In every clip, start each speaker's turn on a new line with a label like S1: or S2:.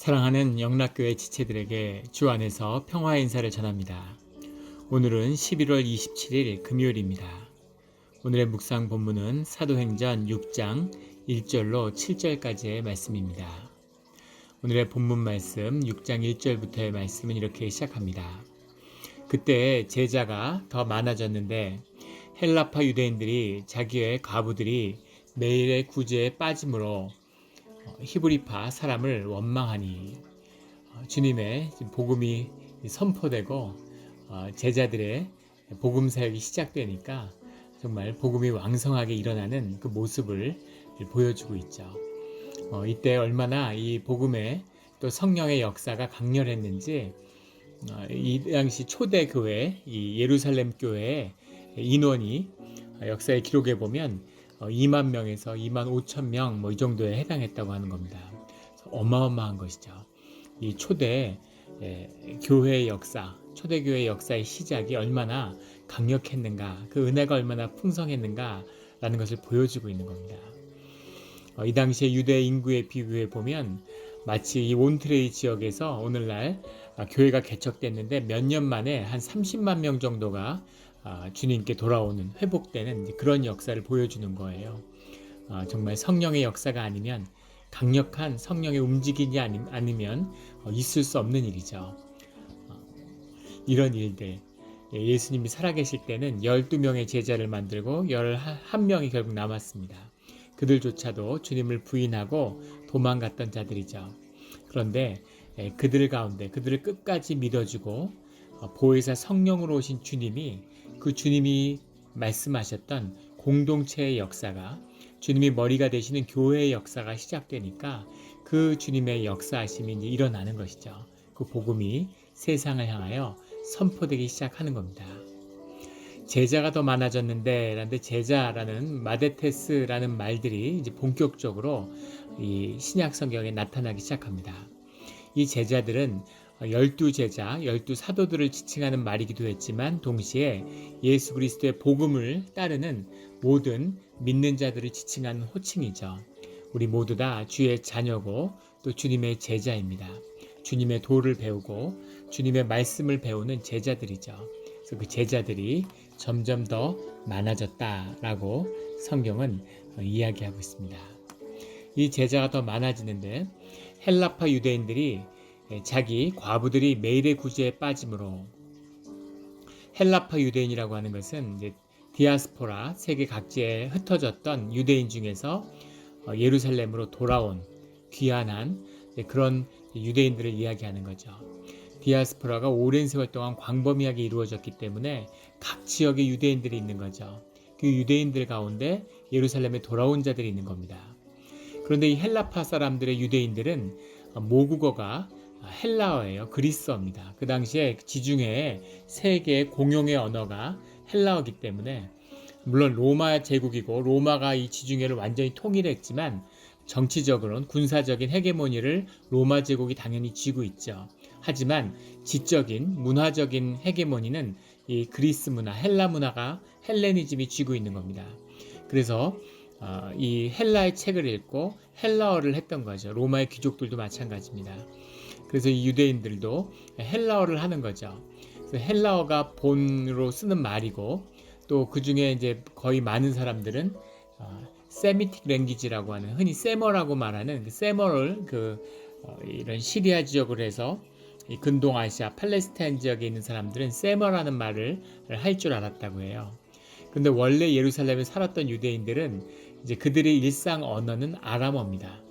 S1: 사랑하는 영락교회 지체들에게 주 안에서 평화의 인사를 전합니다. 오늘은 11월 27일 금요일입니다. 오늘의 묵상 본문은 사도행전 6장 1절로 7절까지의 말씀입니다. 오늘의 본문 말씀 6장 1절부터의 말씀은 이렇게 시작합니다. 그때 제자가 더 많아졌는데 헬라파 유대인들이 자기의 과부들이 매일의 구제에 빠짐으로 히브리파 사람을 원망하니 주님의 복음이 선포되고 제자들의 복음 사역이 시작되니까 정말 복음이 왕성하게 일어나는 그 모습을 보여주고 있죠. 이때 얼마나 이 복음에 또 성령의 역사가 강렬했는지 이 당시 초대 교회, 이 예루살렘 교회의 인원이 역사의 기록에 보면 2만 명에서 2만 5천 명 이 정도에 해당했다고 하는 겁니다. 어마어마한 것이죠. 이 초대 교회의 역사, 초대교회의 역사의 시작이 얼마나 강력했는가, 그 은혜가 얼마나 풍성했는가라는 것을 보여주고 있는 겁니다. 이 당시에 유대 인구에 비교해 보면 마치 이 몬트레이 지역에서 오늘날 교회가 개척됐는데 몇 년 만에 한 30만 명 정도가 주님께 돌아오는, 회복되는 그런 역사를 보여주는 거예요. 정말 성령의 역사가 아니면, 강력한 성령의 움직임이 아니면 있을 수 없는 일이죠. 이런 일들, 예수님이 살아계실 때는 12명의 제자를 만들고 11명이 결국 남았습니다. 그들조차도 주님을 부인하고 도망갔던 자들이죠. 그런데 그들 가운데 그들을 끝까지 믿어주고 보혜사 성령으로 오신 주님이, 그 주님이 말씀하셨던 공동체의 역사가, 주님이 머리가 되시는 교회의 역사가 시작되니까 그 주님의 역사하심이 이제 일어나는 것이죠. 그 복음이 세상을 향하여 선포되기 시작하는 겁니다. 제자가 더 많아졌는데, 라는데 제자라는 마데테스라는 말들이 이제 본격적으로 이 신약 성경에 나타나기 시작합니다. 이 제자들은 12제자, 12사도들을 지칭하는 말이기도 했지만 동시에 예수 그리스도의 복음을 따르는 모든 믿는 자들을 지칭하는 호칭이죠. 우리 모두 다 주의 자녀고 또 주님의 제자입니다. 주님의 도를 배우고 주님의 말씀을 배우는 제자들이죠. 그래서 그 제자들이 점점 더 많아졌다라고 성경은 이야기하고 있습니다. 이 제자가 더 많아지는데 헬라파 유대인들이 자기 과부들이 매일의 구제에 빠짐으로, 헬라파 유대인이라고 하는 것은 이제 디아스포라, 세계 각지에 흩어졌던 유대인 중에서 예루살렘으로 돌아온 귀환한 그런 유대인들을 이야기하는 거죠. 디아스포라가 오랜 세월 동안 광범위하게 이루어졌기 때문에 각 지역에 유대인들이 있는 거죠. 그 유대인들 가운데 예루살렘에 돌아온 자들이 있는 겁니다. 그런데 이 헬라파 사람들의 유대인들은 모국어가 헬라어예요. 그리스어입니다. 그 당시에 지중해에 세계의 공용의 언어가 헬라어이기 때문에, 물론 로마 제국이고 로마가 이 지중해를 완전히 통일했지만 정치적으로는, 군사적인 헤게모니를 로마 제국이 당연히 쥐고 있죠. 하지만 지적인, 문화적인 헤게모니는 이 그리스 문화, 헬라 문화가, 헬레니즘이 쥐고 있는 겁니다. 그래서 이 헬라의 책을 읽고 헬라어를 했던 거죠. 로마의 귀족들도 마찬가지입니다. 그래서 이 유대인들도 헬라어를 하는 거죠. 그래서 헬라어가 본으로 쓰는 말이고, 또 그 중에 이제 거의 많은 사람들은 세미틱 랭귀지라고 하는, 흔히 세머라고 말하는 세머를 이런 시리아 지역으로 해서 이 근동아시아, 팔레스타인 지역에 있는 사람들은 세머라는 말을 할 줄 알았다고 해요. 근데 원래 예루살렘에 살았던 유대인들은 이제 그들의 일상 언어는 아람어입니다.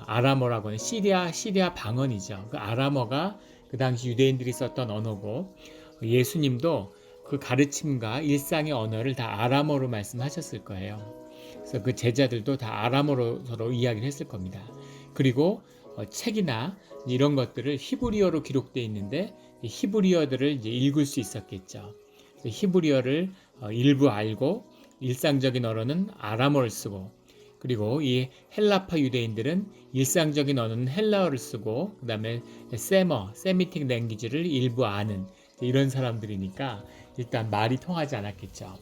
S1: 아람어라고 하는 시리아 방언이죠. 그 아람어가 그 당시 유대인들이 썼던 언어고, 예수님도 그 가르침과 일상의 언어를 다 아람어로 말씀하셨을 거예요. 그래서 그 제자들도 다 아람어로 서로 이야기를 했을 겁니다. 그리고 책이나 이런 것들을 히브리어로 기록되어 있는데 히브리어들을 이제 읽을 수 있었겠죠. 히브리어를 일부 알고 일상적인 언어는 아람어를 쓰고, 그리고 이 헬라파 유대인들은 일상적인 언어는 헬라어를 쓰고, 그 다음에 세미틱 랭귀지를 일부 아는 이런 사람들이니까 일단 말이 통하지 않았겠죠.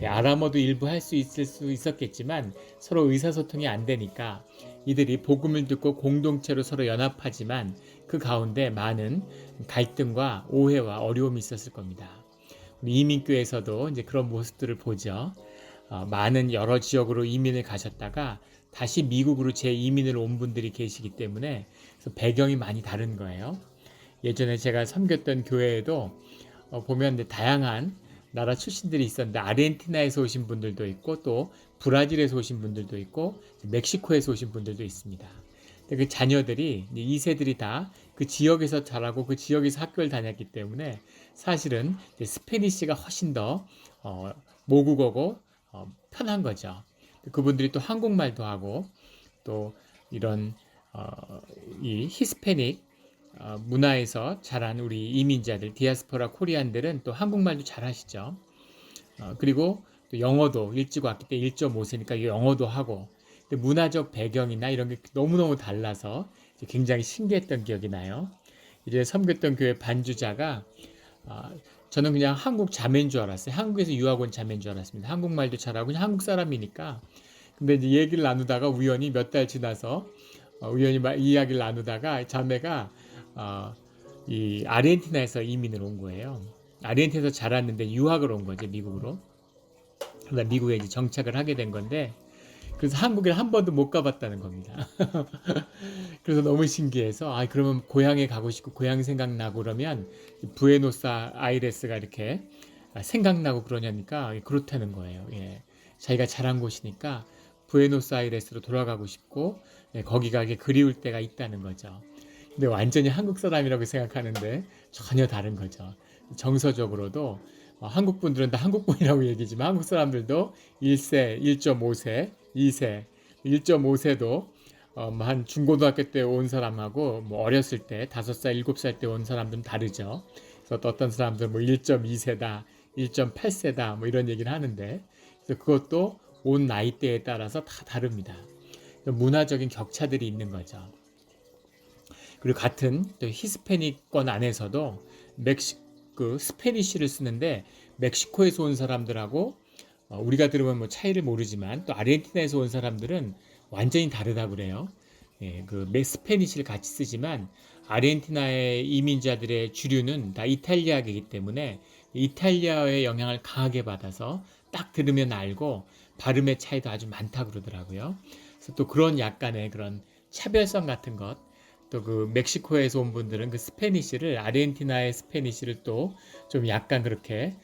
S1: 아람어도 일부 할 수 있었겠지만 서로 의사소통이 안 되니까 이들이 복음을 듣고 공동체로 서로 연합하지만 그 가운데 많은 갈등과 오해와 어려움이 있었을 겁니다. 우리 이민교회에서도 이제 그런 모습들을 보죠. 많은 여러 지역으로 이민을 가셨다가 다시 미국으로 재이민을 온 분들이 계시기 때문에 그래서 배경이 많이 다른 거예요. 예전에 제가 섬겼던 교회에도 보면 다양한 나라 출신들이 있었는데 아르헨티나에서 오신 분들도 있고 또 브라질에서 오신 분들도 있고 멕시코에서 오신 분들도 있습니다. 근데 그 자녀들이 2세들이 다 그 지역에서 자라고 그 지역에서 학교를 다녔기 때문에 사실은 스페니쉬가 훨씬 더 모국어고 편한 거죠. 그분들이 또 한국말도 하고 또 이런 이 히스패닉 문화에서 자란 우리 이민자들, 디아스포라 코리안들은 또 한국말도 잘하시죠. 그리고 또 영어도 일찍 왔기 때문에 1.5세니까 영어도 하고, 근데 문화적 배경이나 이런 게 너무너무 달라서 굉장히 신기했던 기억이 나요. 이제 섬겼던 교회 반주자가 저는 그냥 한국 자매인 줄 알았어요. 한국에서 유학 온 자매인 줄 알았습니다. 한국말도 잘하고 그냥 한국 사람이니까. 근데 이제 얘기를 나누다가 우연히 몇 달 지나서 우연히 이야기를 나누다가 자매가 이 아르헨티나에서 이민을 온 거예요. 아르헨티나에서 자랐는데 유학을 온 거죠, 미국으로. 그러다 미국에 이제 정착을 하게 된 건데, 그래서 한국에 한 번도 못 가봤다는 겁니다. 그래서 너무 신기해서 그러면 고향에 가고 싶고 고향 생각나고 그러면 부에노스아이레스가 이렇게 생각나고 그러냐니까 그렇다는 거예요. 예. 자기가 자란 곳이니까 부에노스아이레스로 돌아가고 싶고 거기가 그리울 때가 있다는 거죠. 근데 완전히 한국 사람이라고 생각하는데 전혀 다른 거죠. 정서적으로도 한국 분들은 다 한국 분이라고 얘기지만 한국 사람들도 1세, 1.5세, 2세, 1.5세도 한 중고등학교 때 온 사람하고 뭐 어렸을 때 5살, 7살 때 온 사람들은 다르죠. 그래서 또 어떤 사람들은 뭐 1.2세다, 1.8세다 뭐 이런 얘기를 하는데 그래서 그것도 온 나이대에 따라서 다 다릅니다. 문화적인 격차들이 있는 거죠. 그리고 같은 또 히스패닉권 안에서도 스페니쉬를 쓰는데 멕시코에서 온 사람들하고 우리가 들으면 뭐 차이를 모르지만 또 아르헨티나에서 온 사람들은 완전히 다르다고 그래요. 예, 스페니쉬를 같이 쓰지만 아르헨티나의 이민자들의 주류는 다 이탈리아계이기 때문에 이탈리아의 영향을 강하게 받아서 딱 들으면 알고 발음의 차이도 아주 많다고 그러더라고요. 그래서 또 그런 약간의 그런 차별성 같은 것, 또 멕시코에서 온 분들은 스페니쉬를 아르헨티나의 스페니쉬를 또 좀 약간 그렇게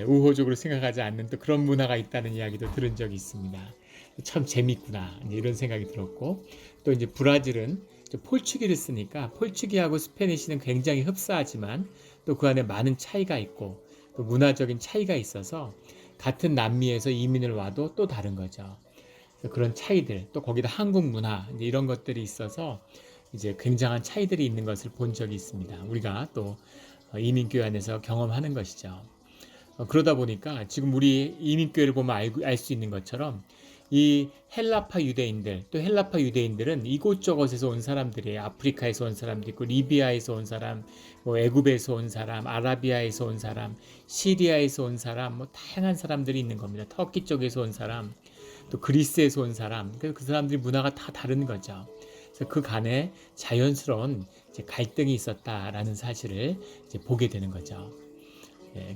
S1: 우호적으로 생각하지 않는 또 그런 문화가 있다는 이야기도 들은 적이 있습니다. 참 재밌구나 이런 생각이 들었고 또 이제 브라질은 폴추기를 쓰니까 폴추기하고 스페니쉬는 굉장히 흡사하지만 또 그 안에 많은 차이가 있고 또 문화적인 차이가 있어서 같은 남미에서 이민을 와도 또 다른 거죠. 그런 차이들 또 거기다 한국 문화 이런 것들이 있어서 이제 굉장한 차이들이 있는 것을 본 적이 있습니다. 우리가 또 이민교회 안에서 경험하는 것이죠. 그러다 보니까 지금 우리 이민교회를 보면 알 수 있는 것처럼 이 헬라파 유대인들 또 헬라파 유대인들은 이곳저곳에서 온 사람들이에요. 아프리카에서 온 사람도 있고 리비아에서 온 사람, 뭐 애굽에서 온 사람, 아라비아에서 온 사람, 시리아에서 온 사람, 뭐 다양한 사람들이 있는 겁니다. 터키 쪽에서 온 사람, 또 그리스에서 온 사람, 그 사람들이 문화가 다 다른 거죠. 그래서 그 간에 자연스러운 갈등이 있었다라는 사실을 보게 되는 거죠.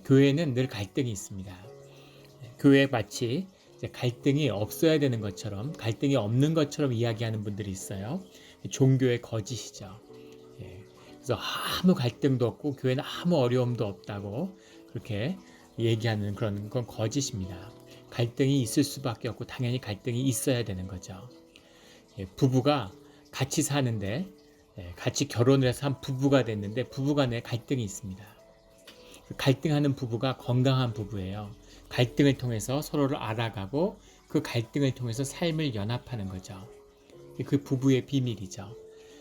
S1: 교회는 늘 갈등이 있습니다. 교회에 마치 갈등이 없어야 되는 것처럼 갈등이 없는 것처럼 이야기하는 분들이 있어요. 종교의 거짓이죠. 그래서 아무 갈등도 없고 교회는 아무 어려움도 없다고 그렇게 얘기하는 그런 건 거짓입니다. 갈등이 있을 수밖에 없고 당연히 갈등이 있어야 되는 거죠. 부부가 같이 사는데 같이 결혼을 해서 한 부부가 됐는데 부부간에 갈등이 있습니다. 갈등하는 부부가 건강한 부부예요. 갈등을 통해서 서로를 알아가고 그 갈등을 통해서 삶을 연합하는 거죠. 그 부부의 비밀이죠.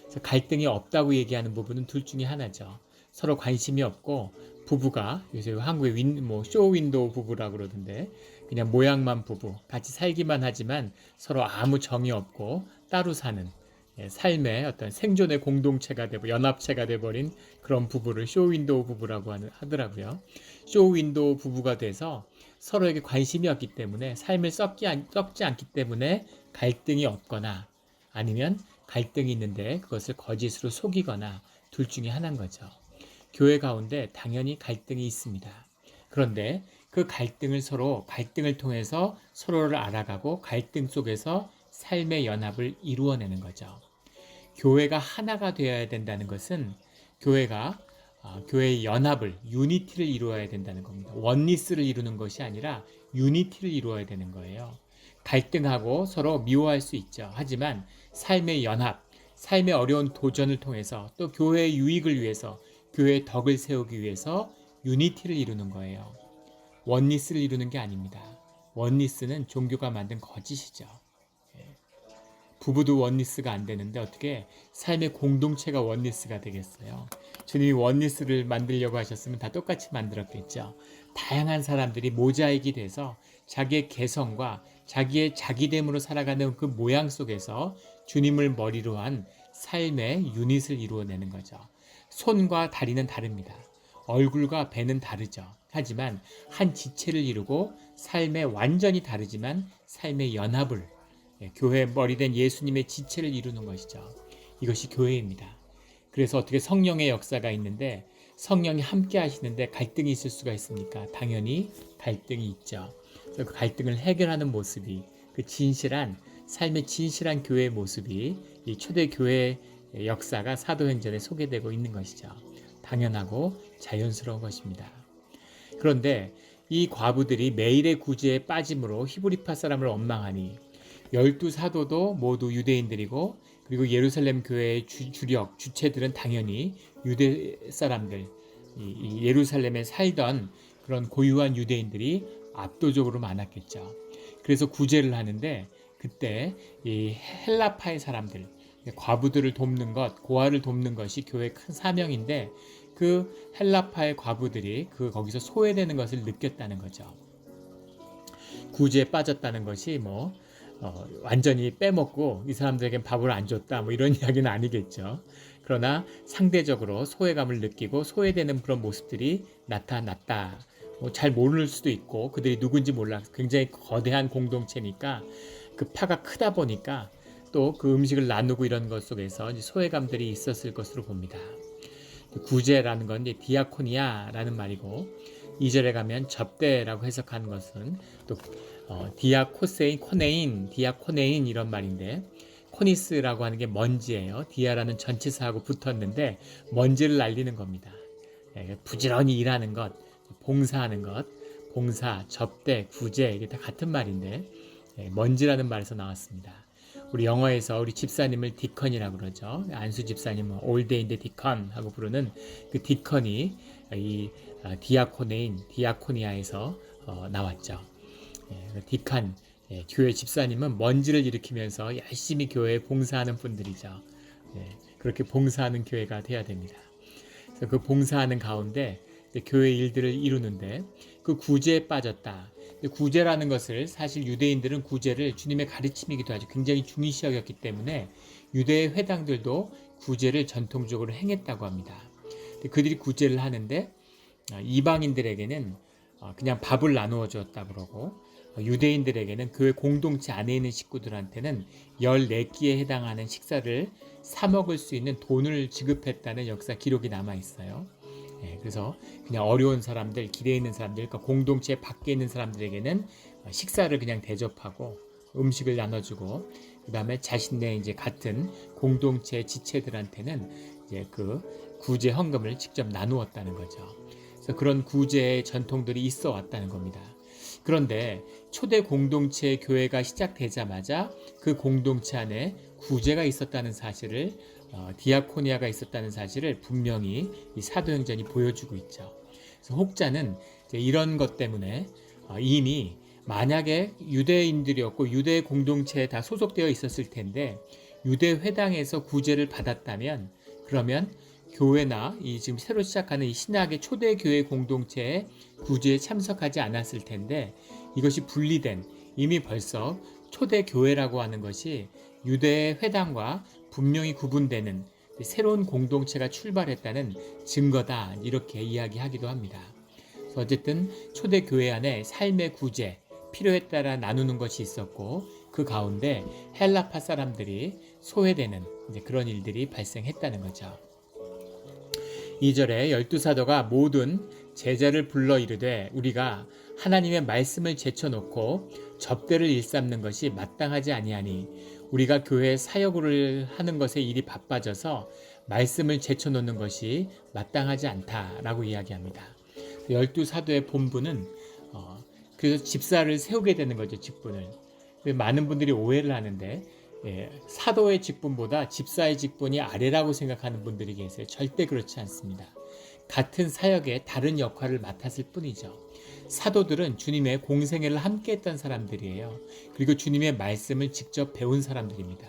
S1: 그래서 갈등이 없다고 얘기하는 부부는 둘 중에 하나죠. 서로 관심이 없고 부부가 요새 한국에 쇼윈도우 부부라고 그러던데 그냥 모양만 부부 같이 살기만 하지만 서로 아무 정이 없고 따로 사는 삶의 어떤 생존의 공동체가 되고 연합체가 돼버린 그런 부부를 쇼윈도우 부부라고 하더라고요. 쇼윈도우 부부가 돼서 서로에게 관심이 없기 때문에 삶을 썩지 않기 때문에 갈등이 없거나 아니면 갈등이 있는데 그것을 거짓으로 속이거나 둘 중에 하나인 거죠. 교회 가운데 당연히 갈등이 있습니다. 그런데 그 갈등을 통해서 서로를 알아가고 갈등 속에서 삶의 연합을 이루어내는 거죠. 교회가 하나가 되어야 된다는 것은 교회가 교회의 연합을, 유니티를 이루어야 된다는 겁니다. 원리스를 이루는 것이 아니라 유니티를 이루어야 되는 거예요. 갈등하고 서로 미워할 수 있죠. 하지만 삶의 연합, 삶의 어려운 도전을 통해서 또 교회의 유익을 위해서, 교회의 덕을 세우기 위해서 유니티를 이루는 거예요. 원리스를 이루는 게 아닙니다. 원리스는 종교가 만든 거짓이죠. 부부도 원리스가 안 되는데 어떻게 삶의 공동체가 원리스가 되겠어요? 주님이 원리스를 만들려고 하셨으면 다 똑같이 만들었겠죠. 다양한 사람들이 모자익이 돼서 자기의 개성과 자기의 자기됨으로 살아가는 그 모양 속에서 주님을 머리로 한 삶의 유닛을 이루어내는 거죠. 손과 다리는 다릅니다. 얼굴과 배는 다르죠. 하지만 한 지체를 이루고 삶에 완전히 다르지만 삶의 연합을, 교회의 머리된 예수님의 지체를 이루는 것이죠. 이것이 교회입니다. 그래서 어떻게 성령의 역사가 있는데 성령이 함께 하시는데 갈등이 있을 수가 있습니까? 당연히 갈등이 있죠. 그래서 그 갈등을 해결하는 모습이, 그 진실한 삶의 진실한 교회의 모습이 이 초대 교회의 역사가 사도행전에 소개되고 있는 것이죠. 당연하고 자연스러운 것입니다. 그런데 이 과부들이 매일의 구제에 빠짐으로 히브리파 사람을 원망하니 12사도도 모두 유대인들이고 그리고 예루살렘 교회의 주력 주체들은 당연히 유대 사람들, 이 예루살렘에 살던 그런 고유한 유대인들이 압도적으로 많았겠죠. 그래서 구제를 하는데 그때 이 헬라파의 사람들, 과부들을 돕는 것, 고아를 돕는 것이 교회의 큰 사명인데 그 헬라파의 과부들이 거기서 소외되는 것을 느꼈다는 거죠. 구제에 빠졌다는 것이 완전히 빼먹고 이 사람들에겐 밥을 안 줬다 이런 이야기는 아니겠죠. 그러나 상대적으로 소외감을 느끼고 소외되는 그런 모습들이 나타났다. 잘 모를 수도 있고 그들이 누군지 몰라 굉장히 거대한 공동체니까 그 파가 크다 보니까 또 그 음식을 나누고 이런 것 속에서 이제 소외감들이 있었을 것으로 봅니다. 구제라는 건 이제 디아코니아라는 말이고 2절에 가면 접대라고 해석하는 것은 또 디아코네인 이런 말인데 코니스라고 하는 게 먼지예요. 디아라는 전치사하고 붙었는데 먼지를 날리는 겁니다. 부지런히 일하는 것, 봉사하는 것, 봉사, 접대, 구제 이게 다 같은 말인데 먼지라는 말에서 나왔습니다. 우리 영어에서 우리 집사님을 디컨이라고 그러죠. 안수 집사님은 올데인데 디컨 하고 부르는 그 디컨이 이 디아코니아에서 나왔죠. 디칸, 교회 집사님은 먼지를 일으키면서 열심히 교회에 봉사하는 분들이죠. 그렇게 봉사하는 교회가 돼야 됩니다. 그래서 그 봉사하는 가운데 교회 일들을 이루는데 그 구제에 빠졌다. 구제라는 것을 사실 유대인들은 구제를 주님의 가르침이기도 하죠. 굉장히 중요시 여겼기 때문에 유대의 회당들도 구제를 전통적으로 행했다고 합니다. 그들이 구제를 하는데 이방인들에게는 그냥 밥을 나누어 줬다 그러고 유대인들에게는 교회 공동체 안에 있는 식구들한테는 14끼에 해당하는 식사를 사 먹을 수 있는 돈을 지급했다는 역사 기록이 남아 있어요. 그래서 그냥 어려운 사람들, 길에 있는 사람들, 그러니까 공동체 밖에 있는 사람들에게는 식사를 그냥 대접하고 음식을 나눠주고 그 다음에 자신네 이제 같은 공동체 지체들한테는 이제 그 구제 헌금을 직접 나누었다는 거죠. 그래서 그런 구제의 전통들이 있어 왔다는 겁니다. 그런데 초대 공동체 교회가 시작되자마자 그 공동체 안에 구제가 있었다는 사실을 디아코니아가 있었다는 사실을 분명히 이 사도행전이 보여주고 있죠. 그래서 혹자는 이런 것 때문에 이미 만약에 유대인들이었고 유대 공동체에 다 소속되어 있었을 텐데 유대 회당에서 구제를 받았다면 그러면 교회나 이 지금 새로 시작하는 이 신학의 초대 교회 공동체에 구제에 참석하지 않았을 텐데 이것이 분리된 이미 벌써 초대 교회라고 하는 것이 유대 회당과 분명히 구분되는 새로운 공동체가 출발했다는 증거다 이렇게 이야기하기도 합니다. 그래서 어쨌든 초대 교회 안에 삶의 구제 필요에 따라 나누는 것이 있었고 그 가운데 헬라파 사람들이 소외되는 이제 그런 일들이 발생했다는 거죠. 2절에 12사도가 모든 제자를 불러 이르되 우리가 하나님의 말씀을 제쳐놓고 접대를 일삼는 것이 마땅하지 아니하니 우리가 교회 사역을 하는 것에 일이 바빠져서 말씀을 제쳐놓는 것이 마땅하지 않다라고 이야기합니다. 12사도의 본분은 그래서 집사를 세우게 되는 거죠. 직분을. 많은 분들이 오해를 하는데 사도의 직분보다 집사의 직분이 아래라고 생각하는 분들이 계세요. 절대 그렇지 않습니다. 같은 사역에 다른 역할을 맡았을 뿐이죠. 사도들은 주님의 공생애를 함께 했던 사람들이에요. 그리고 주님의 말씀을 직접 배운 사람들입니다.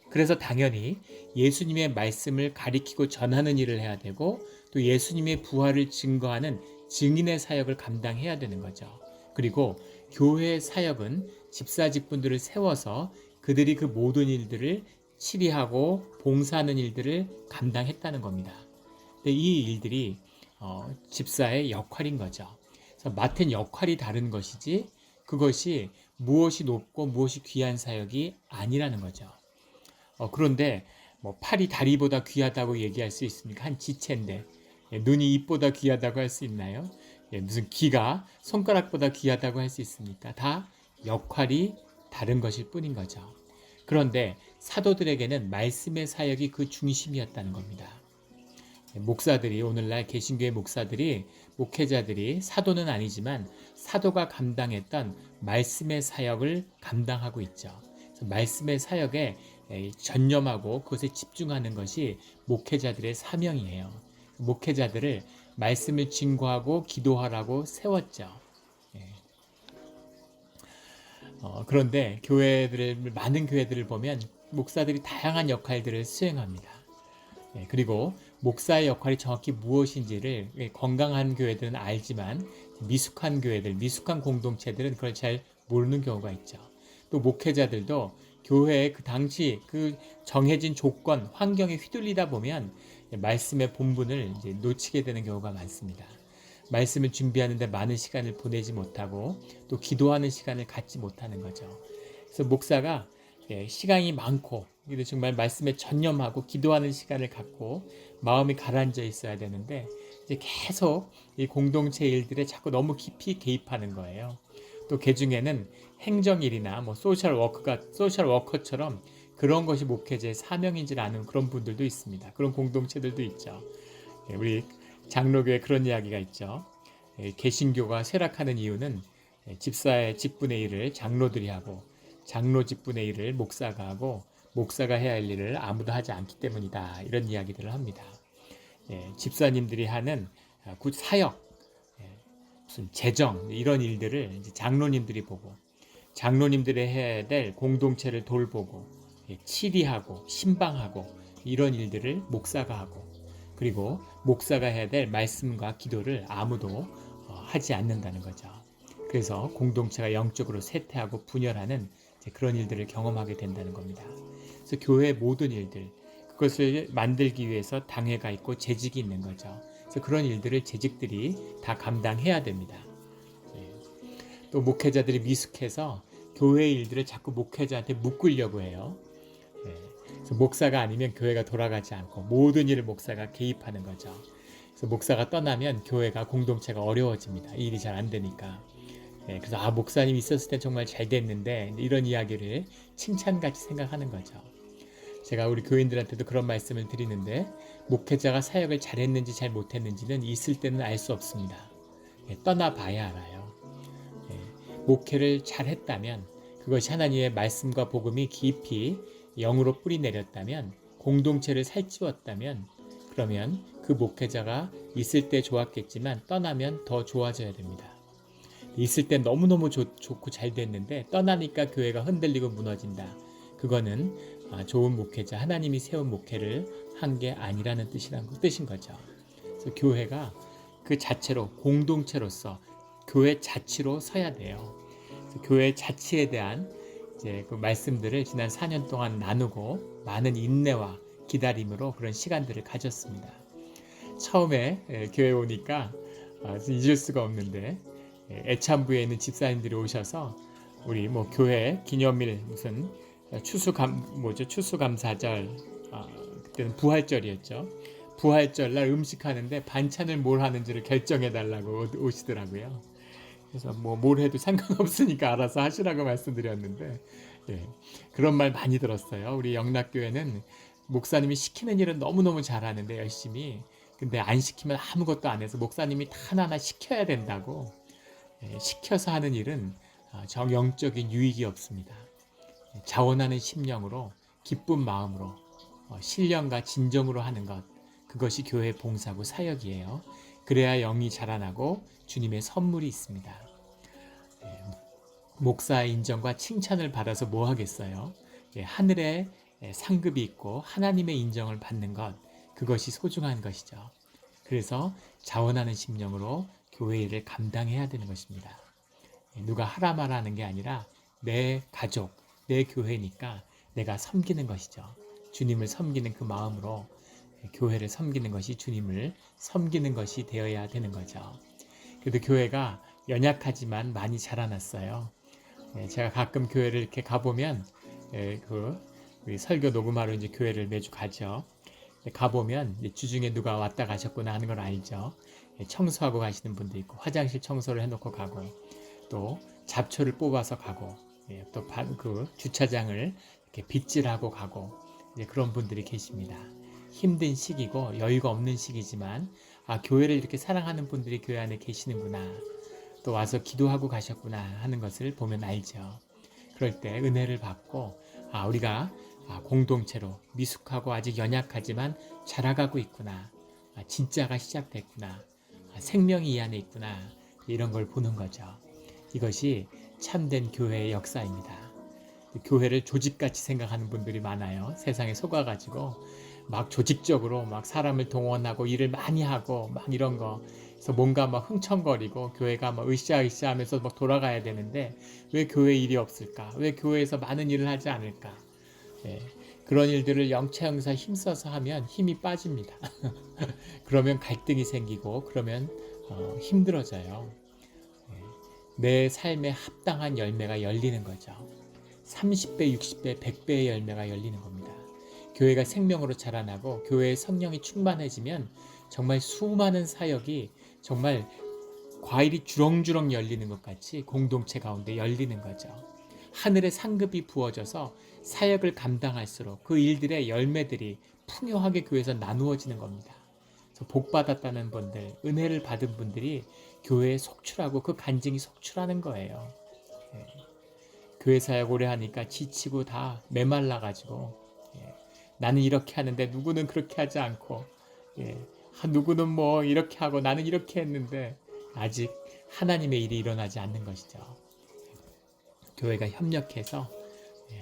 S1: 그래서 당연히 예수님의 말씀을 가리키고 전하는 일을 해야 되고 또 예수님의 부활을 증거하는 증인의 사역을 감당해야 되는 거죠. 그리고 교회의 사역은 집사 직분들을 세워서 그들이 그 모든 일들을 치리하고 봉사하는 일들을 감당했다는 겁니다. 근데 이 일들이 집사의 역할인 거죠. 그래서 맡은 역할이 다른 것이지 그것이 무엇이 높고 무엇이 귀한 사역이 아니라는 거죠. 그런데 뭐 팔이 다리보다 귀하다고 얘기할 수 있습니까? 한 지체인데 눈이 입보다 귀하다고 할 수 있나요? 무슨 귀가 손가락보다 귀하다고 할 수 있습니까? 다 역할이 다른 것일 뿐인 거죠. 그런데 사도들에게는 말씀의 사역이 그 중심이었다는 겁니다. 목사들이 오늘날 개신교의 목회자들이 사도는 아니지만 사도가 감당했던 말씀의 사역을 감당하고 있죠. 그래서 말씀의 사역에 전념하고 그것에 집중하는 것이 목회자들의 사명이에요. 목회자들을 말씀을 증거하고 기도하라고 세웠죠. 그런데 많은 교회들을 보면 목사들이 다양한 역할들을 수행합니다. 그리고 목사의 역할이 정확히 무엇인지를 건강한 교회들은 알지만 미숙한 교회들, 미숙한 공동체들은 그걸 잘 모르는 경우가 있죠. 또 목회자들도 교회의 그 당시 그 정해진 조건, 환경에 휘둘리다 보면 말씀의 본분을 이제 놓치게 되는 경우가 많습니다. 말씀을 준비하는데 많은 시간을 보내지 못하고 또 기도하는 시간을 갖지 못하는 거죠. 그래서 목사가 시간이 많고 정말 말씀에 전념하고 기도하는 시간을 갖고 마음이 가라앉아 있어야 되는데 이제 계속 이 공동체 일들에 자꾸 너무 깊이 개입하는 거예요. 또 그중에는 행정일이나 뭐 소셜 워커처럼 그런 것이 목회자의 사명인 줄 아는 그런 분들도 있습니다. 그런 공동체들도 있죠. 우리 장로교에 그런 이야기가 있죠. 개신교가 쇠락하는 이유는 집사의 직분의 일을 장로들이 하고 장로 직분의 일을 목사가 하고 목사가 해야 할 일을 아무도 하지 않기 때문이다. 이런 이야기들을 합니다. 집사님들이 하는 사역, 무슨 재정 이런 일들을 이제 장로님들이 보고 장로님들이 해야 될 공동체를 돌보고 치리하고 신방하고 이런 일들을 목사가 하고 그리고 목사가 해야 될 말씀과 기도를 아무도 하지 않는다는 거죠. 그래서 공동체가 영적으로 쇠퇴하고 분열하는 그런 일들을 경험하게 된다는 겁니다. 그래서 교회의 모든 일들, 그것을 만들기 위해서 당회가 있고 재직이 있는 거죠. 그래서 그런 일들을 재직들이 다 감당해야 됩니다. 또 목회자들이 미숙해서 교회의 일들을 자꾸 목회자한테 묶으려고 해요. 그래서 목사가 아니면 교회가 돌아가지 않고 모든 일을 목사가 개입하는 거죠. 그래서 목사가 떠나면 교회가 공동체가 어려워집니다. 이 일이 잘 안 되니까. 그래서 목사님 있었을 때 정말 잘 됐는데 이런 이야기를 칭찬같이 생각하는 거죠. 제가 우리 교인들한테도 그런 말씀을 드리는데 목회자가 사역을 잘했는지 잘 못했는지는 있을 때는 알 수 없습니다. 떠나봐야 알아요. 목회를 잘했다면 그것이 하나님의 말씀과 복음이 깊이 영으로 뿌리 내렸다면 공동체를 살찌웠다면 그러면 그 목회자가 있을 때 좋았겠지만 떠나면 더 좋아져야 됩니다. 있을 때 너무너무 좋고 잘 됐는데 떠나니까 교회가 흔들리고 무너진다. 그거는 좋은 목회자, 하나님이 세운 목회를 한 게 아니라는 뜻인 거죠. 그래서 교회가 그 자체로 공동체로서 교회 자치로 서야 돼요. 그래서 교회 자치에 대한 이제 그 말씀들을 지난 4년 동안 나누고 많은 인내와 기다림으로 그런 시간들을 가졌습니다. 처음에 교회 오니까 잊을 수가 없는데 애참부에 있는 집사님들이 오셔서 우리 교회 기념일 무슨 추수감사절, 그때는 부활절이었죠. 부활절날 음식하는데 반찬을 뭘 하는지를 결정해달라고 오시더라고요. 그래서 뭘 해도 상관없으니까 알아서 하시라고 말씀드렸는데, 예, 그런 말 많이 들었어요. 우리 영락교회는 목사님이 시키는 일은 너무너무 잘하는데 열심히, 근데 안 시키면 아무것도 안 해서 목사님이 다 하나하나 시켜야 된다고. 시켜서 하는 일은 영적인 유익이 없습니다. 자원하는 심령으로, 기쁜 마음으로, 신령과 진정으로 하는 것, 그것이 교회 봉사고 사역이에요. 그래야 영이 자라나고 주님의 선물이 있습니다. 목사의 인정과 칭찬을 받아서 뭐 하겠어요? 하늘에 상급이 있고 하나님의 인정을 받는 것, 그것이 소중한 것이죠. 그래서 자원하는 심령으로 교회 일을 감당해야 되는 것입니다. 누가 하라 말아 하는 게 아니라 내 가족, 내 교회니까 내가 섬기는 것이죠. 주님을 섬기는 그 마음으로 교회를 섬기는 것이 주님을 섬기는 것이 되어야 되는 거죠. 그래도 교회가 연약하지만 많이 자라났어요. 제가 가끔 교회를 이렇게 가보면, 우리 설교 녹음하러 이제 교회를 매주 가죠. 가보면 주중에 누가 왔다 가셨구나 하는 걸 알죠. 청소하고 가시는 분도 있고, 화장실 청소를 해놓고 가고, 또 잡초를 뽑아서 가고, 또 주차장을 이렇게 빗질하고 가고, 이제 그런 분들이 계십니다. 힘든 시기고 여유가 없는 시기지만, 교회를 이렇게 사랑하는 분들이 교회 안에 계시는구나, 또 와서 기도하고 가셨구나 하는 것을 보면 알죠. 그럴 때 은혜를 받고, 우리가 공동체로 미숙하고 아직 연약하지만 자라가고 있구나, 진짜가 시작됐구나, 생명이 이 안에 있구나, 이런 걸 보는 거죠. 이것이 참된 교회의 역사입니다. 교회를 조직같이 생각하는 분들이 많아요. 세상에 속아가지고 막 조직적으로 막 사람을 동원하고 일을 많이 하고 막 이런 거, 그래서 뭔가 막 흥청거리고 교회가 막 으쌰으쌰 하면서 막 돌아가야 되는데, 왜 교회 일이 없을까? 왜 교회에서 많은 일을 하지 않을까? 그런 일들을 영차영사 힘써서 하면 힘이 빠집니다. 그러면 갈등이 생기고, 그러면 힘들어져요. 내 삶에 합당한 열매가 열리는 거죠. 30배, 60배, 100배의 열매가 열리는 겁니다. 교회가 생명으로 자라나고 교회의 성령이 충만해지면 정말 수많은 사역이 정말 과일이 주렁주렁 열리는 것 같이 공동체 가운데 열리는 거죠. 하늘의 상급이 부어져서 사역을 감당할수록 그 일들의 열매들이 풍요하게 교회에서 나누어지는 겁니다. 그래서 복받았다는 분들, 은혜를 받은 분들이 교회에 속출하고 그 간증이 속출하는 거예요. 교회 사역 오래 하니까 지치고 다 메말라가지고, 나는 이렇게 하는데 누구는 그렇게 하지 않고, 누구는 뭐 이렇게 하고 나는 이렇게 했는데 아직 하나님의 일이 일어나지 않는 것이죠. 교회가 협력해서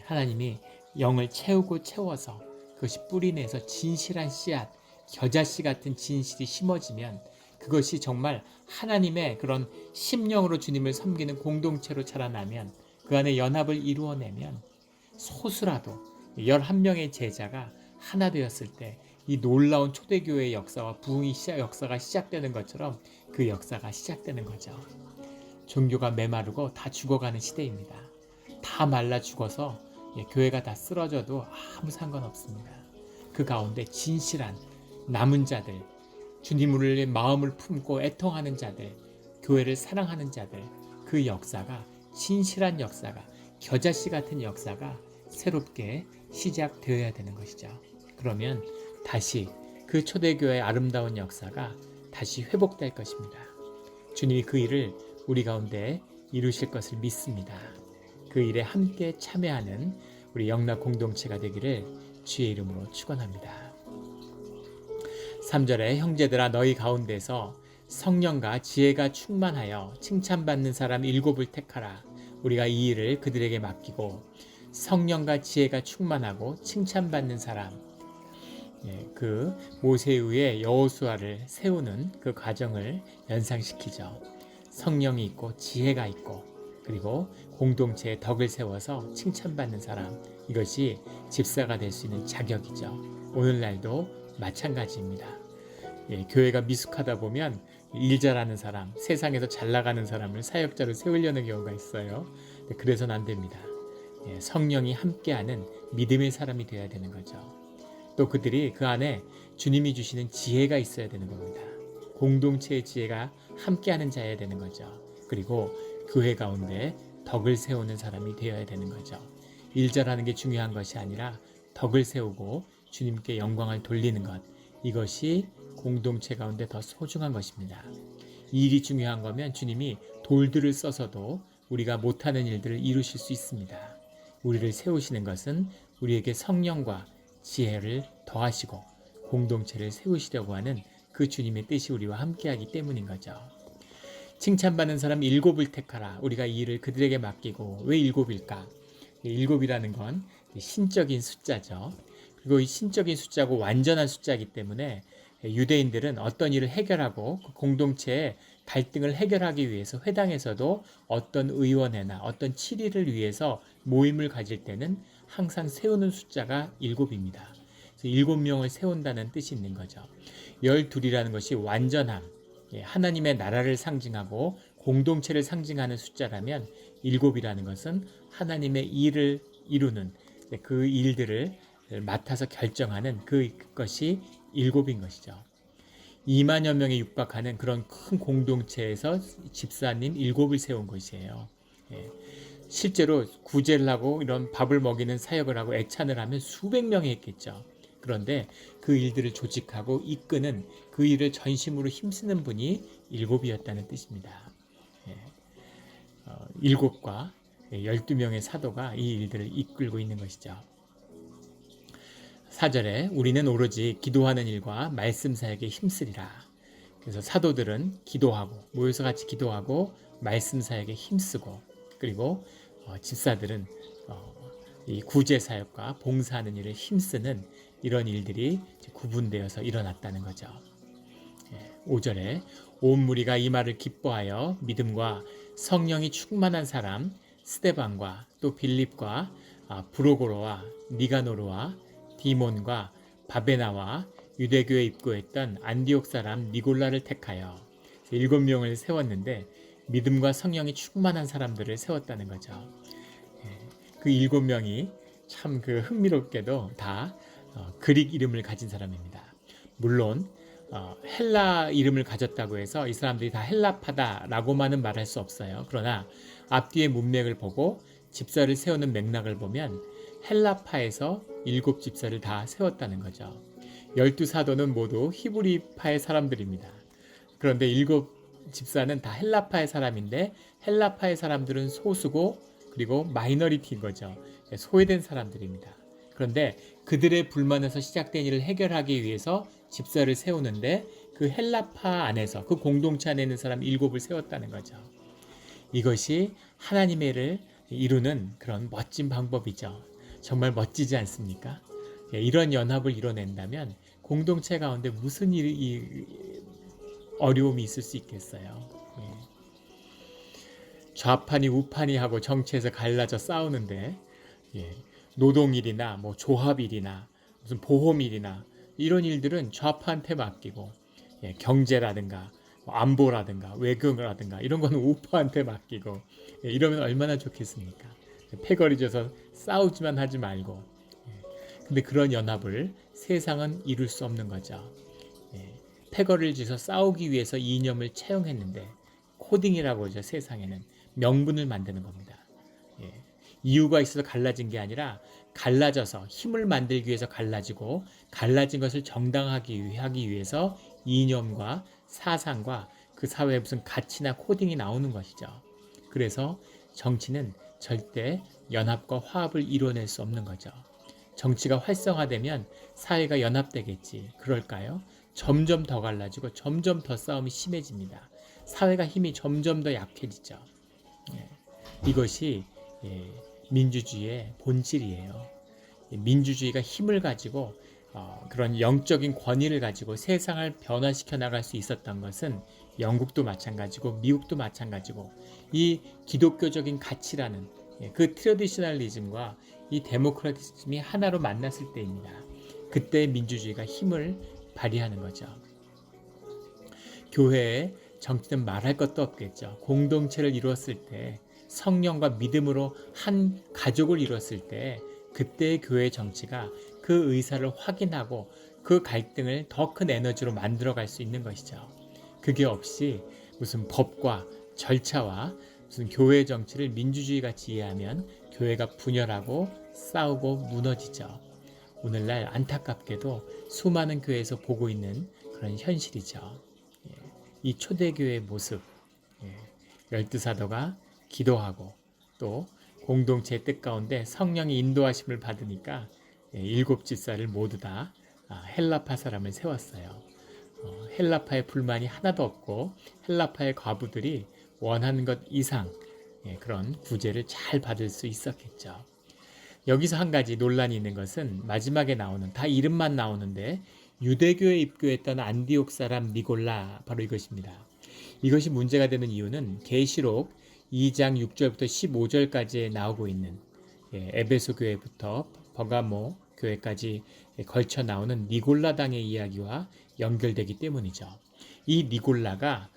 S1: 하나님이 영을 채우고 채워서 그것이 뿌리내서 진실한 씨앗, 겨자씨 같은 진실이 심어지면, 그것이 정말 하나님의 그런 심령으로 주님을 섬기는 공동체로 자라나면, 그 안에 연합을 이루어내면, 소수라도 11명의 제자가 하나 되었을 때 이 놀라운 초대교회의 역사와 부흥의 역사가 시작되는 것처럼 그 역사가 시작되는 거죠. 종교가 메마르고 다 죽어가는 시대입니다. 다 말라 죽어서 교회가 다 쓰러져도 아무 상관없습니다. 그 가운데 진실한 남은 자들, 주님을 마음을 품고 애통하는 자들, 교회를 사랑하는 자들, 그 역사가, 진실한 역사가, 겨자씨 같은 역사가 새롭게 시작되어야 되는 것이죠. 그러면 다시 그 초대교회의 아름다운 역사가 다시 회복될 것입니다. 주님이 그 일을 우리 가운데 이루실 것을 믿습니다. 그 일에 함께 참여하는 우리 영락 공동체가 되기를 주의 이름으로 축원합니다. 3절에 형제들아 너희 가운데서 성령과 지혜가 충만하여 칭찬받는 사람 7을 택하라. 우리가 이 일을 그들에게 맡기고, 성령과 지혜가 충만하고 칭찬받는 사람, 그 모세에 의해 여호수아를 세우는 그 과정을 연상시키죠. 성령이 있고 지혜가 있고, 그리고 공동체의 덕을 세워서 칭찬받는 사람, 이것이 집사가 될 수 있는 자격이죠. 오늘날도 마찬가지입니다. 교회가 미숙하다 보면 일 잘하는 사람, 세상에서 잘 나가는 사람을 사역자로 세우려는 경우가 있어요. 그래서는 안 됩니다. 성령이 함께하는 믿음의 사람이 되어야 되는 거죠. 또 그들이 그 안에 주님이 주시는 지혜가 있어야 되는 겁니다. 공동체의 지혜가 함께하는 자여야 되는 거죠. 그리고 교회 가운데 덕을 세우는 사람이 되어야 되는 거죠. 일절하는 게 중요한 것이 아니라 덕을 세우고 주님께 영광을 돌리는 것, 이것이 공동체 가운데 더 소중한 것입니다. 이 일이 중요한 거면 주님이 돌들을 써서도 우리가 못하는 일들을 이루실 수 있습니다. 우리를 세우시는 것은 우리에게 성령과 지혜를 더하시고 공동체를 세우시려고 하는 그 주님의 뜻이 우리와 함께하기 때문인 거죠. 칭찬받는 사람 7을 택하라. 우리가 이 일을 그들에게 맡기고. 왜 7일까? 7이라는 건 신적인 숫자죠. 그리고 이 신적인 숫자고 완전한 숫자이기 때문에 유대인들은 어떤 일을 해결하고 그 공동체의 갈등을 해결하기 위해서 회당에서도 어떤 의원회나 어떤 치리를 위해서 모임을 가질 때는 항상 세우는 숫자가 7입니다. 그래서 7명을 세운다는 뜻이 있는 거죠. 12이라는 것이 완전함, 하나님의 나라를 상징하고 공동체를 상징하는 숫자라면 7이라는 것은 하나님의 일을 이루는 그 일들을 맡아서 결정하는 그것이 7인 것이죠. 2만여 명에 육박하는 그런 큰 공동체에서 집사님 7을 세운 것이에요. 실제로 구제를 하고 이런 밥을 먹이는 사역을 하고 애찬을 하면 수백 명이 했겠죠. 그런데 그 일들을 조직하고 이끄는 그 일을 전심으로 힘쓰는 분이 7이었다는 뜻입니다. 7과 12명의 사도가 이 일들을 이끌고 있는 것이죠. 4절에 우리는 오로지 기도하는 일과 말씀 사역에 힘쓰리라. 그래서 사도들은 기도하고 모여서 같이 기도하고 말씀 사역에 힘쓰고 그리고 집사들은 이 구제 사역과 봉사하는 일을 힘쓰는 이런 일들이 구분되어서 일어났다는 거죠. 5절에 온 무리가 이 말을 기뻐하여 믿음과 성령이 충만한 사람 스데반과 또 빌립과 브로고로와 니가노르와 디몬과 바베나와 유대교에 입고했던 안디옥 사람 니골라를 택하여 7명을 세웠는데 믿음과 성령이 충만한 사람들을 세웠다는 거죠. 그 7명이 참 그 흥미롭게도 다 그릭 이름을 가진 사람입니다. 물론 헬라 이름을 가졌다고 해서 이 사람들이 다 헬라파다라고만은 말할 수 없어요. 그러나 앞뒤의 문맥을 보고 집사를 세우는 맥락을 보면 헬라파에서 7 집사를 다 세웠다는 거죠. 12사도는 모두 히브리파의 사람들입니다. 그런데 7 집사는 다 헬라파의 사람인데 헬라파의 사람들은 소수고 그리고 마이너리티인 거죠. 소외된 사람들입니다. 그런데 그들의 불만에서 시작된 일을 해결하기 위해서 집사를 세우는데 그 헬라파 안에서 그 공동체 안에 있는 사람 7을 세웠다는 거죠. 이것이 하나님의 일을 이루는 그런 멋진 방법이죠. 정말 멋지지 않습니까? 이런 연합을 이뤄낸다면 공동체 가운데 무슨 어려움이 있을 수 있겠어요. 좌판이 우판이 하고 정치에서 갈라져 싸우는데 노동일이나 뭐 조합일이나 무슨 보험일이나 이런 일들은 좌파한테 맡기고 경제라든가 안보라든가 외교라든가 이런 거는 우파한테 맡기고 이러면 얼마나 좋겠습니까? 패거리 져서 싸우지만 하지 말고. 근데 그런 연합을 세상은 이룰 수 없는 거죠. 패거리를 져서 싸우기 위해서 이념을 채용했는데 코딩이라고 하죠. 세상에는 명분을 만드는 겁니다. 이유가 있어서 갈라진 게 아니라 갈라져서 힘을 만들기 위해서 갈라지고 갈라진 것을 정당하게 하기 위해서 이념과 사상과 그 사회의 무슨 가치나 코딩이 나오는 것이죠. 그래서 정치는 절대 연합과 화합을 이뤄낼 수 없는 거죠. 정치가 활성화되면 사회가 연합되겠지. 그럴까요? 점점 더 갈라지고 점점 더 싸움이 심해집니다. 사회가 힘이 점점 더 약해지죠. 이것이 민주주의의 본질이에요. 민주주의가 힘을 가지고 그런 영적인 권위를 가지고 세상을 변화시켜 나갈 수 있었던 것은 영국도 마찬가지고 미국도 마찬가지고 이 기독교적인 가치라는 그 트래디셔널리즘과 이 데모크라티즘이 하나로 만났을 때입니다. 그때 민주주의가 힘을 발휘하는 거죠. 교회에 정치는 말할 것도 없겠죠. 공동체를 이루었을 때 성령과 믿음으로 한 가족을 이뤘을 때 그때의 교회 정치가 그 의사를 확인하고 그 갈등을 더 큰 에너지로 만들어갈 수 있는 것이죠. 그게 없이 무슨 법과 절차와 무슨 교회 정치를 민주주의 같이 이해하면 교회가 분열하고 싸우고 무너지죠. 오늘날 안타깝게도 수많은 교회에서 보고 있는 그런 현실이죠. 이 초대교회의 모습, 열두 사도가 기도하고 또 공동체의 뜻 가운데 성령의 인도하심을 받으니까 일곱 집사를 모두 다 헬라파 사람을 세웠어요. 헬라파의 불만이 하나도 없고 헬라파의 과부들이 원하는 것 이상 그런 구제를 잘 받을 수 있었겠죠. 여기서 한 가지 논란이 있는 것은 마지막에 나오는, 다 이름만 나오는데 유대교에 입교했던 안디옥 사람 니골라, 바로 이것입니다. 이것이 문제가 되는 이유는 계시록 2장 6절부터 15절까지 나오고 있는 에베소 교회부터 버가모 교회까지 걸쳐 나오는 니골라당의 이야기와 연결되기 때문이죠. 이 니골라가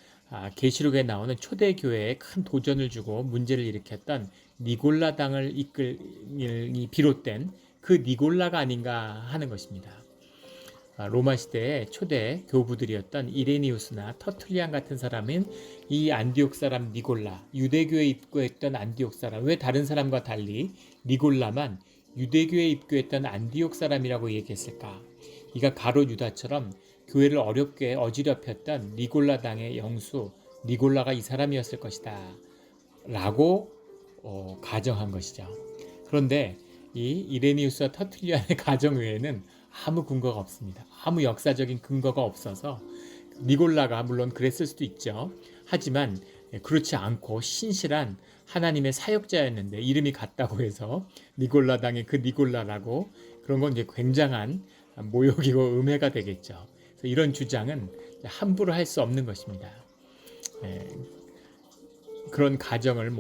S1: 계시록에 나오는 초대교회에 큰 도전을 주고 문제를 일으켰던 니골라당을 이끌이 비롯된 그 니골라가 아닌가 하는 것입니다. 로마 시대의 초대 교부들이었던 이레니우스나 터툴리안 같은 사람은 이 안디옥 사람 니골라, 유대교에 입교했던 안디옥 사람, 왜 다른 사람과 달리 니골라만 유대교에 입교했던 안디옥 사람이라고 얘기했을까? 이가 가로 유다처럼 교회를 어렵게 어지럽혔던 니골라당의 영수 니골라가 이 사람이었을 것이다 라고 가정한 것이죠. 그런데 이 이레니우스와 터툴리안의 가정 외에는 아무 근거가 없습니다. 아무 역사적인 근거가 없어서 니골라가 물론 그랬을 수도 있죠. 하지만 그렇지 않고 신실한 하나님의 사역자였는데 이름이 같다고 해서 니골라당의 그 니골라라고, 그런 건 이제 굉장한 모욕이고 음해가 되겠죠. 그래서 이런 주장은 함부로 할 수 없는 것입니다. 그런 가정을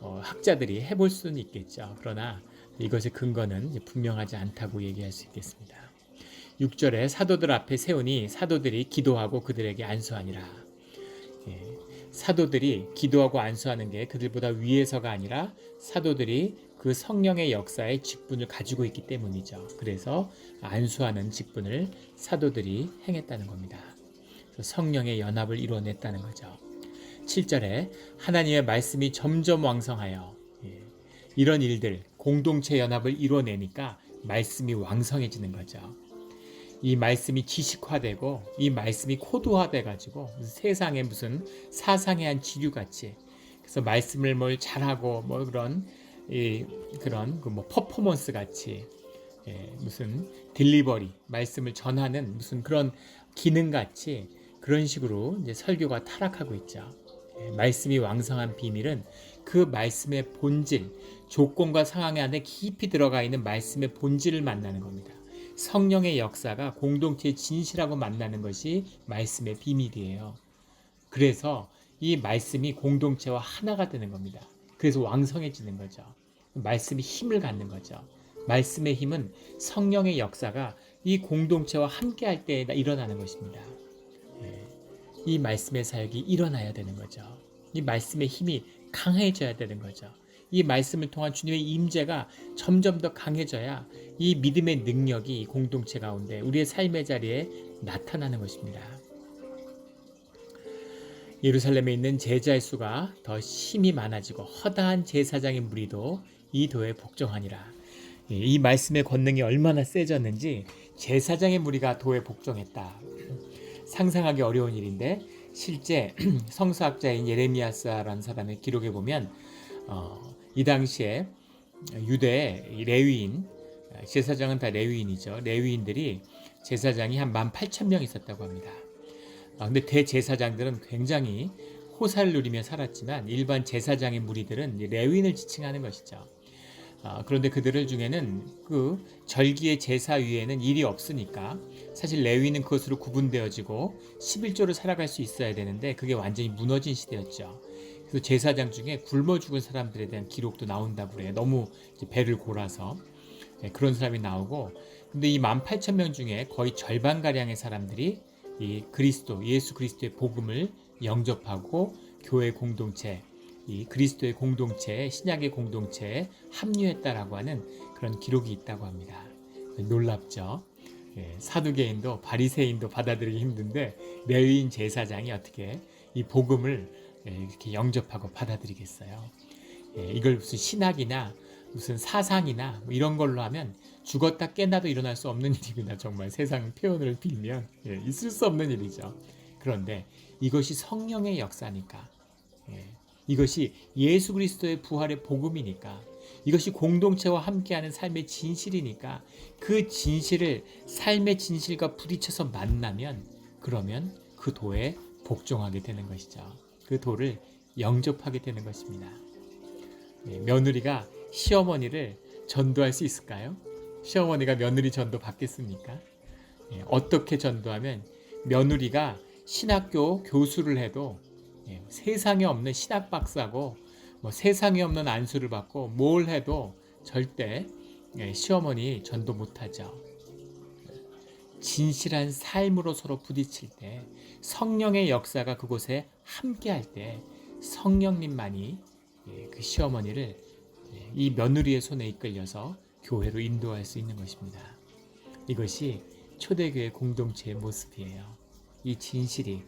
S1: 학자들이 해볼 수는 있겠죠. 그러나 이것의 근거는 분명하지 않다고 얘기할 수 있겠습니다. 6절에 사도들 앞에 세우니 사도들이 기도하고 그들에게 안수하니라. 사도들이 기도하고 안수하는 게 그들보다 위에서가 아니라 사도들이 그 성령의 역사의 직분을 가지고 있기 때문이죠. 그래서 안수하는 직분을 사도들이 행했다는 겁니다. 성령의 연합을 이루어냈다는 거죠. 7절에 하나님의 말씀이 점점 왕성하여, 이런 일들, 공동체 연합을 이루어내니까 말씀이 왕성해지는 거죠. 이 말씀이 지식화되고 이 말씀이 코드화돼가지고 세상에 무슨 사상의 한 지류같이, 그래서 말씀을 뭘 잘하고 그런 퍼포먼스 같이, 무슨 딜리버리, 말씀을 전하는 무슨 그런 기능 같이 그런 식으로 이제 설교가 타락하고 있죠. 말씀이 왕성한 비밀은 그 말씀의 본질, 조건과 상황 안에 깊이 들어가 있는 말씀의 본질을 만나는 겁니다. 성령의 역사가 공동체의 진실하고 만나는 것이 말씀의 비밀이에요. 그래서 이 말씀이 공동체와 하나가 되는 겁니다. 그래서 왕성해지는 거죠. 말씀이 힘을 갖는 거죠. 말씀의 힘은 성령의 역사가 이 공동체와 함께할 때 일어나는 것입니다. 이 말씀의 사역이 일어나야 되는 거죠. 이 말씀의 힘이 강해져야 되는 거죠. 이 말씀을 통한 주님의 임재가 점점 더 강해져야 이 믿음의 능력이 공동체 가운데 우리의 삶의 자리에 나타나는 것입니다. 예루살렘에 있는 제자의 수가 더 힘이 많아지고 허다한 제사장의 무리도 이 도에 복종하니라. 이 말씀의 권능이 얼마나 세졌는지 제사장의 무리가 도에 복종했다. 상상하기 어려운 일인데 실제 성서학자인 예레미야스라는 사람의 기록에 보면 이 당시에 유대의 레위인, 제사장은 다 레위인이죠. 레위인들이 제사장이 한 18,000명 있었다고 합니다. 근데 대제사장들은 굉장히 호사를 누리며 살았지만 일반 제사장의 무리들은 레위인을 지칭하는 것이죠. 그런데 그들 중에는 그 절기의 제사 위에는 일이 없으니까 사실 레위는 그것으로 구분되어지고 11조를 살아갈 수 있어야 되는데 그게 완전히 무너진 시대였죠. 그래서 제사장 중에 굶어 죽은 사람들에 대한 기록도 나온다고 그래요. 너무 배를 골아서 그런 사람이 나오고, 근데 이 18,000명 중에 거의 절반가량의 사람들이 이 그리스도, 예수 그리스도의 복음을 영접하고 교회 공동체, 이 그리스도의 공동체, 신약의 공동체에 합류했다라고 하는 그런 기록이 있다고 합니다. 놀랍죠? 사두개인도 바리새인도 받아들이기 힘든데 레위인 제사장이 어떻게 이 복음을 이렇게 영접하고 받아들이겠어요? 이걸 무슨 신학이나 무슨 사상이나 뭐 이런 걸로 하면 죽었다 깨나도 일어날 수 없는 일입니다. 정말 세상 표현을 빌면 있을 수 없는 일이죠. 그런데 이것이 성령의 역사니까, 이것이 예수 그리스도의 부활의 복음이니까, 이것이 공동체와 함께하는 삶의 진실이니까 그 진실을 삶의 진실과 부딪혀서 만나면 그러면 그 도에 복종하게 되는 것이죠. 그 도를 영접하게 되는 것입니다. 며느리가 시어머니를 전도할 수 있을까요? 시어머니가 며느리 전도 받겠습니까? 어떻게 전도하면 며느리가 신학교 교수를 해도 세상에 없는 신학 박사고 뭐 세상에 없는 안수를 받고 뭘 해도 절대 시어머니 전도 못하죠. 진실한 삶으로 서로 부딪힐 때 성령의 역사가 그곳에 함께할 때 성령님만이 그 시어머니를 이 며느리의 손에 이끌려서 교회로 인도할 수 있는 것입니다. 이것이 초대교회 공동체의 모습이에요. 이 진실이,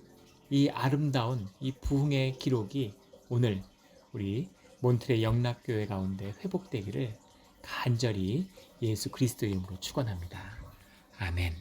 S1: 이 아름다운 이 부흥의 기록이 오늘 우리 몬트레 영락교회 가운데 회복되기를 간절히 예수 그리스도의 이름으로 축원합니다. 아멘.